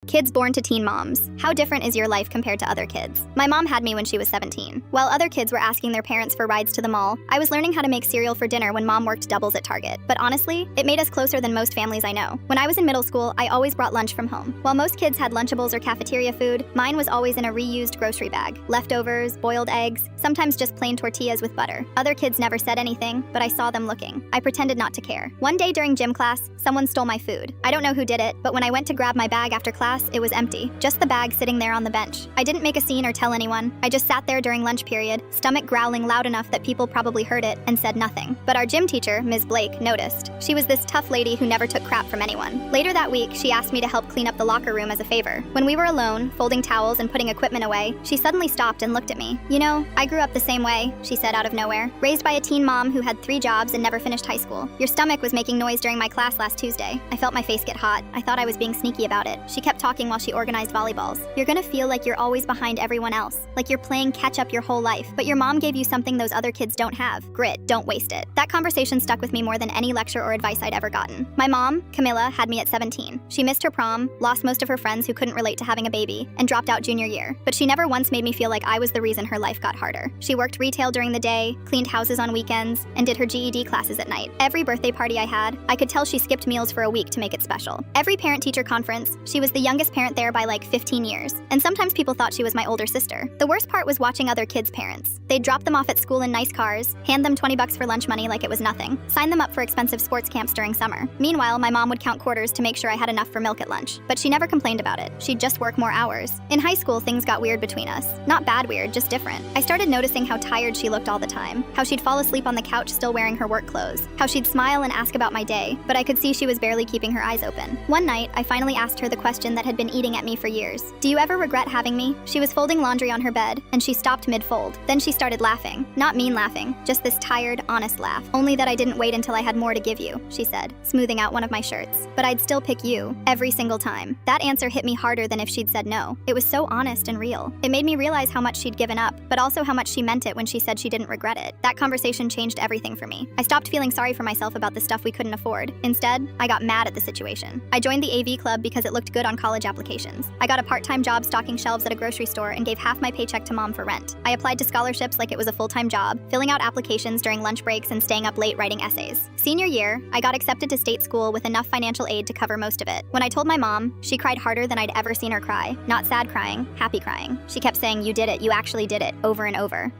Kids born to teen moms. How different is your life compared to other kids? My mom had me when she was 17. While other kids were asking their parents for rides to the mall, I was learning how to make cereal for dinner when mom worked doubles at Target. But honestly, it made us closer than most families I know. When I was in middle school, I always brought lunch from home. While most kids had Lunchables or cafeteria food, mine was always in a reused grocery bag. Leftovers, boiled eggs, sometimes just plain tortillas with butter. Other kids never said anything, but I saw them looking. I pretended not to care. One day during gym class, someone stole my food. I don't know who did it, but when I went to grab my bag after class, it was empty. Just the bag sitting there on the bench. I didn't make a scene or tell anyone. I just sat there during lunch period, stomach growling loud enough that people probably heard it, and said nothing. But our gym teacher, Ms. Blake, noticed. She was this tough lady who never took crap from anyone. Later that week, she asked me to help clean up the locker room as a favor. When we were alone, folding towels and putting equipment away, she suddenly stopped and looked at me. "You know, I grew up the same way," she said out of nowhere. "Raised by a teen mom who had 3 jobs and never finished high school. Your stomach was making noise during my class last Tuesday. I felt my face get hot. I thought I was being sneaky about it." She kept talking while she organized volleyballs. "You're gonna feel like you're always behind everyone else, like you're playing catch up your whole life, but your mom gave you something those other kids don't have. Grit, don't waste it." That conversation stuck with me more than any lecture or advice I'd ever gotten. My mom, Camilla, had me at 17. She missed her prom, lost most of her friends who couldn't relate to having a baby, and dropped out junior year. But she never once made me feel like I was the reason her life got harder. She worked retail during the day, cleaned houses on weekends, and did her GED classes at night. Every birthday party I had, I could tell she skipped meals for a week to make it special. Every parent-teacher conference, she was the youngest parent there by like 15 years. And sometimes people thought she was my older sister. The worst part was watching other kids' parents. They'd drop them off at school in nice cars, hand them $20 for lunch money like it was nothing, sign them up for expensive sports camps during summer. Meanwhile, my mom would count quarters to make sure I had enough for milk at lunch. But she never complained about it. She'd just work more hours. In high school, things got weird between us. Not bad weird, just different. I started noticing how tired she looked all the time, how she'd fall asleep on the couch still wearing her work clothes, how she'd smile and ask about my day, but I could see she was barely keeping her eyes open. One night, I finally asked her the question that had been eating at me for years. "Do you ever regret having me?" She was folding laundry on her bed, and she stopped mid-fold. Then she started laughing. Not mean laughing, just this tired, honest laugh. "Only that I didn't wait until I had more to give you," she said, smoothing out one of my shirts. "But I'd still pick you, every single time." That answer hit me harder than if she'd said no. It was so honest and real. It made me realize how much she'd given up, but also how much she meant it when she said she didn't regret it. That conversation changed everything for me. I stopped feeling sorry for myself about the stuff we couldn't afford. Instead, I got mad at the situation. I joined the AV club because it looked good on college applications. I got a part-time job stocking shelves at a grocery store and gave half my paycheck to mom for rent. I applied to scholarships like it was a full-time job, filling out applications during lunch breaks and staying up late writing essays. Senior year, I got accepted to state school with enough financial aid to cover most of it. When I told my mom, she cried harder than I'd ever seen her cry. Not sad crying, happy crying. She kept saying, "You did it, you actually did it," over and over.